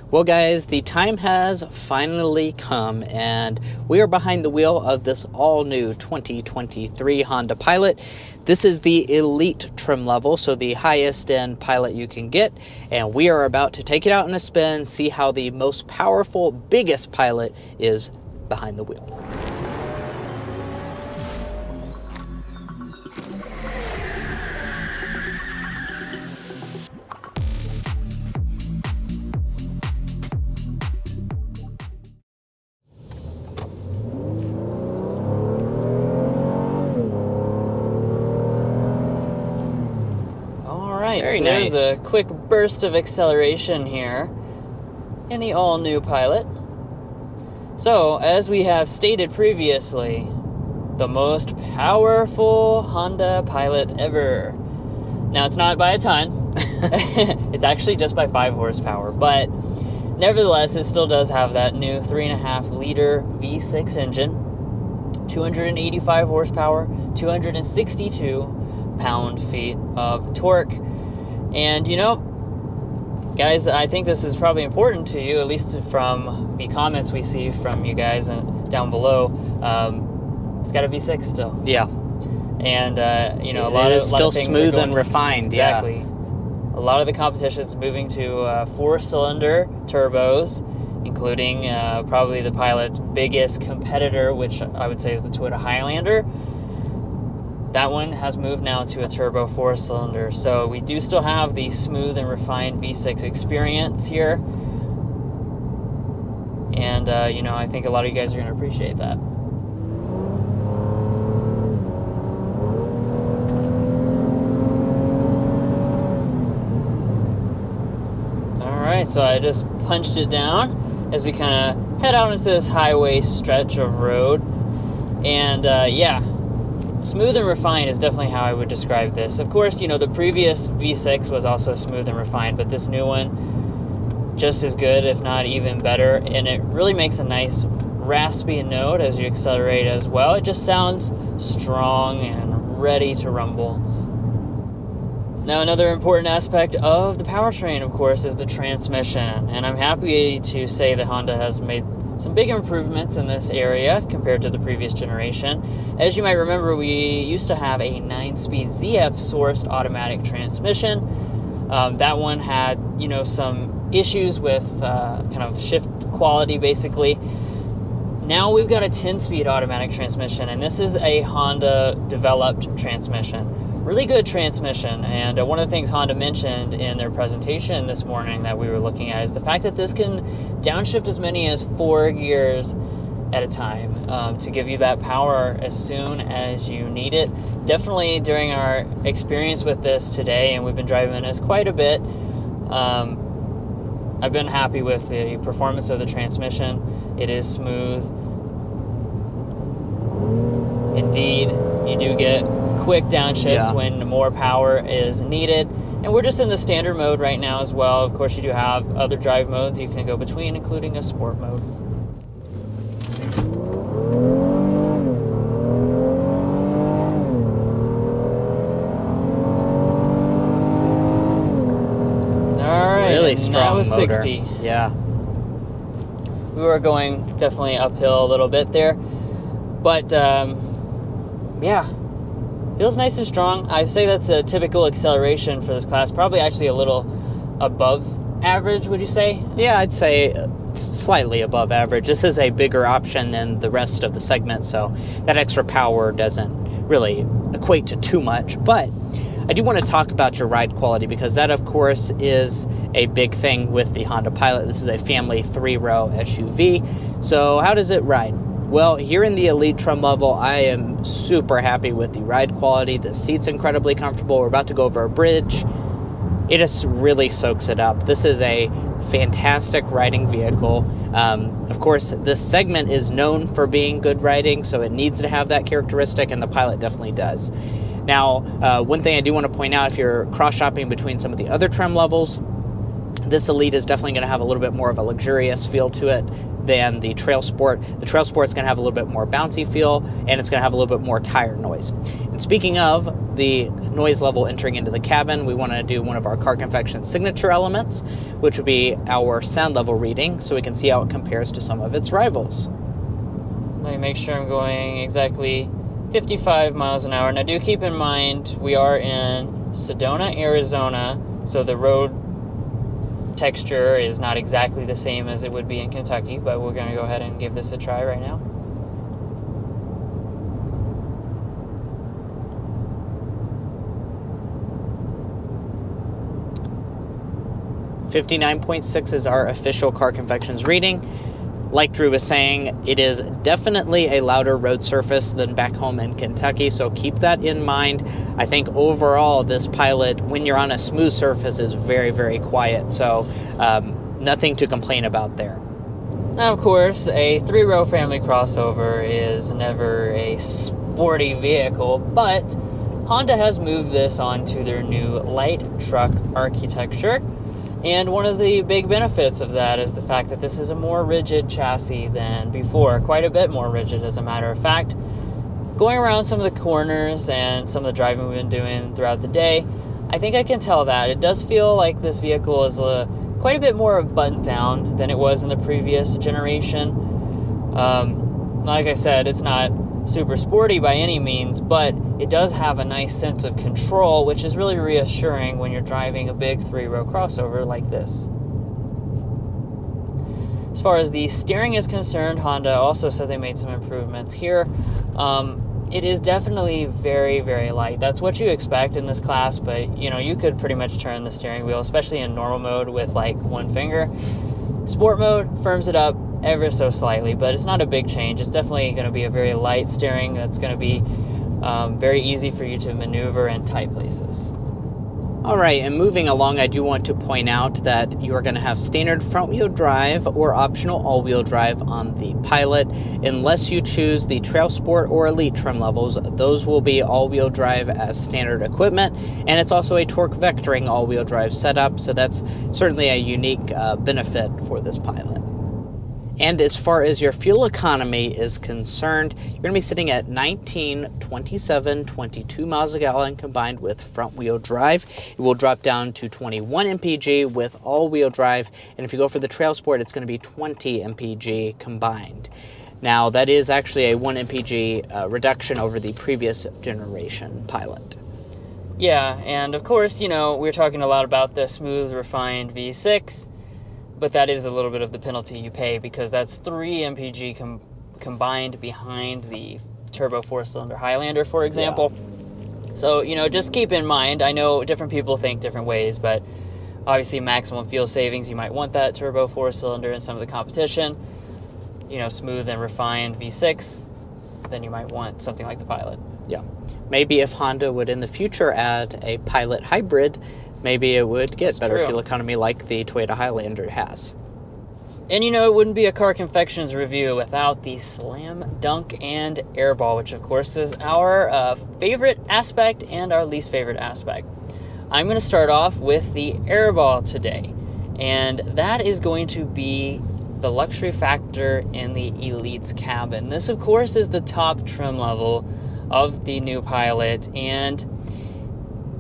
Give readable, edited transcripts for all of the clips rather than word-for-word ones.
Well guys, the time has finally come and we are behind the wheel of this all-new 2023 Honda Pilot. This is the elite trim level, so the highest end Pilot you can get, and we are about to take it out in a spin, see how the most powerful, biggest Pilot is behind the wheel. Very so nice. There's a quick burst of acceleration here in the all-new Pilot. So, as we have stated previously, the most powerful Honda Pilot ever. Now, it's not by a ton. It's actually just by 5 horsepower, but nevertheless, it still does have that new 3.5-liter V6 engine, 285 horsepower, 262 pound-feet of torque. And, you know, guys, I think this is probably important to you, at least from the comments we see from you guys down below. It's got a V6 still. Yeah. And, you know, a lot of things smooth and refined. Exactly. Yeah. A lot of the competition is moving to 4-cylinder turbos, including probably the Pilot's biggest competitor, which I would say is the Toyota Highlander. That one has moved now to a turbo 4-cylinder. So we do still have the smooth and refined V6 experience here. And, you know, I think a lot of you guys are going to appreciate that. Alright, so I just punched it down as we kind of head out into this highway stretch of road. And, yeah. Smooth and refined is definitely how I would describe this. Of course, you know, the previous V6 was also smooth and refined, but this new one, just as good, if not even better. And it really makes a nice raspy note as you accelerate as well. It just sounds strong and ready to rumble. Now, another important aspect of the powertrain, of course, is the transmission. And I'm happy to say that Honda has made some big improvements in this area compared to the previous generation. As you might remember, we used to have a 9-speed ZF-sourced automatic transmission. That one had, you know, some issues with kind of shift quality, basically. Now we've got a 10-speed automatic transmission, and this is a Honda-developed transmission. Really good transmission, and one of the things Honda mentioned in their presentation this morning that we were looking at is the fact that this can downshift as many as 4 gears at a time to give you that power as soon as you need it. Definitely during our experience with this today, and we've been driving this quite a bit, I've been happy with the performance of the transmission. It is smooth. Indeed, you do get quick downshifts when more power is needed. And we're just in the standard mode right now as well. Of course, you do have other drive modes you can go between, including a sport mode. All right, really strong that was motor. 60. Yeah. We were going definitely uphill a little bit there. But, yeah. Feels nice and strong. I say that's a typical acceleration for this class. Probably actually a little above average, would you say? Yeah, I'd say slightly above average. This is a bigger option than the rest of the segment, so that extra power doesn't really equate to too much. But I do want to talk about your ride quality, because that, of course, is a big thing with the Honda Pilot. This is a family 3-row SUV. So how does it ride? Well, here in the elite trim level, I am super happy with the ride quality. The seat's incredibly comfortable. We're about to go over a bridge. It just really soaks it up. This is a fantastic riding vehicle. Of course, this segment is known for being good riding, so it needs to have that characteristic, and the Pilot definitely does. Now, one thing I do want to point out, if you're cross-shopping between some of the other trim levels, this Elite is definitely going to have a little bit more of a luxurious feel to it than the Trail Sport. The Trail Sport is going to have a little bit more bouncy feel, and it's going to have a little bit more tire noise. And And speaking of the noise level entering into the cabin, we want to do one of our Car Confection signature elements, which would be our sound level reading, so we can see how it compares to some of its rivals. Let me make sure I'm going exactly 55 miles an hour. Now do keep in mind we are in Sedona, Arizona, so the road texture is not exactly the same as it would be in Kentucky, but we're going to go ahead and give this a try right now. .6 is our official Car Confections reading. Like Drew was saying, it is definitely a louder road surface than back home in Kentucky, so keep that in mind. I think overall this Pilot, when you're on a smooth surface, is very, very quiet, so nothing to complain about there. Now, of course, a three-row family crossover is never a sporty vehicle, but Honda has moved this onto their new light truck architecture. And one of the big benefits of that is the fact that this is a more rigid chassis than before, quite a bit more rigid as a matter of fact. Going around some of the corners and some of the driving we've been doing throughout the day, I think I can tell that. It does feel like this vehicle is quite a bit more buttoned down than it was in the previous generation. Like I said, it's not super sporty by any means, but it does have a nice sense of control, which is really reassuring when you're driving a big three-row crossover like this. As far as the steering is concerned, Honda also said they made some improvements here. It is definitely very, very light. That's what you expect in this class, but you could pretty much turn the steering wheel, especially in normal mode with like one finger. Sport mode firms it up ever so slightly, but it's not a big change. It's definitely going to be a very light steering that's going to be very easy for you to maneuver in tight places. All right, and moving along, I do want to point out that you are going to have standard front-wheel drive or optional all-wheel drive on the Pilot. Unless you choose the Trail Sport or Elite trim levels, those will be all-wheel drive as standard equipment, and it's also a torque vectoring all-wheel drive setup, so that's certainly a unique benefit for this Pilot. And as far as your fuel economy is concerned, you're going to be sitting at 19, 27, 22 miles a gallon combined with front-wheel drive. It will drop down to 21 mpg with all-wheel drive, and if you go for the Trail Sport, it's going to be 20 mpg combined. Now, that is actually a 1 mpg reduction over the previous generation Pilot. Yeah, and of course, we're talking a lot about the smooth, refined V6, but that is a little bit of the penalty you pay because that's 3 mpg combined behind the turbo 4-cylinder Highlander, for example. Yeah. So, just keep in mind, I know different people think different ways, but obviously maximum fuel savings, you might want that turbo 4-cylinder in some of the competition. Smooth and refined V6, then you might want something like the Pilot. Yeah. Maybe if Honda would in the future add a Pilot hybrid, maybe it would get better fuel economy like the Toyota Highlander has. And it wouldn't be a Car Confections review without the Slam Dunk and Airball, which of course is our favorite aspect and our least favorite aspect. I'm going to start off with the Airball today, and that is going to be the luxury factor in the Elite's cabin. This of course is the top trim level of the new Pilot, and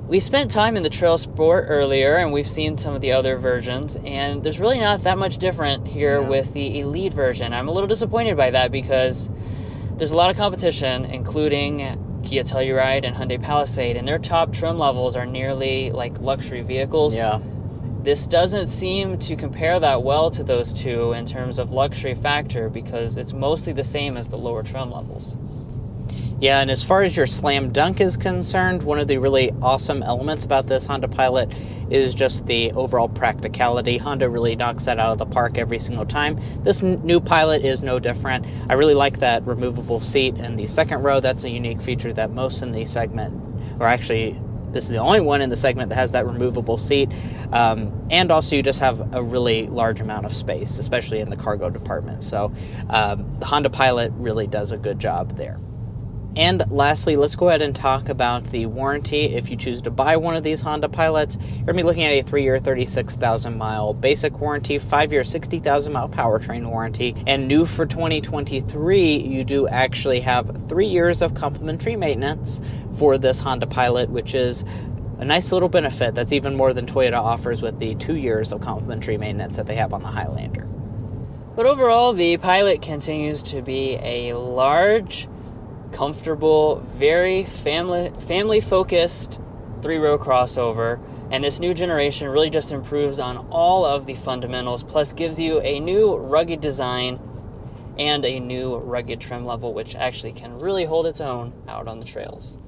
we spent time in the Trail Sport earlier, and we've seen some of the other versions, and there's really not that much different here with the Elite version. I'm a little disappointed by that because there's a lot of competition, including Kia Telluride and Hyundai Palisade, and their top trim levels are nearly like luxury vehicles. Yeah. This doesn't seem to compare that well to those two in terms of luxury factor because it's mostly the same as the lower trim levels. Yeah, and as far as your Slam Dunk is concerned, one of the really awesome elements about this Honda Pilot is just the overall practicality. Honda really knocks that out of the park every single time. This new Pilot is no different. I really like that removable seat in the second row. That's a unique feature that most in the segment, or actually this is the only one in the segment that has that removable seat. And also you just have a really large amount of space, especially in the cargo department. So the Honda Pilot really does a good job there. And lastly, let's go ahead and talk about the warranty. If you choose to buy one of these Honda Pilots, you're going to be looking at a 3-year, 36,000 mile basic warranty, 5-year, 60,000 mile powertrain warranty, and new for 2023, you do actually have 3 years of complimentary maintenance for this Honda Pilot, which is a nice little benefit. That's even more than Toyota offers with the 2 years of complimentary maintenance that they have on the Highlander. But overall, the Pilot continues to be a large, comfortable, very family-focused 3-row crossover, and this new generation really just improves on all of the fundamentals, plus gives you a new rugged design and a new rugged trim level, which actually can really hold its own out on the trails.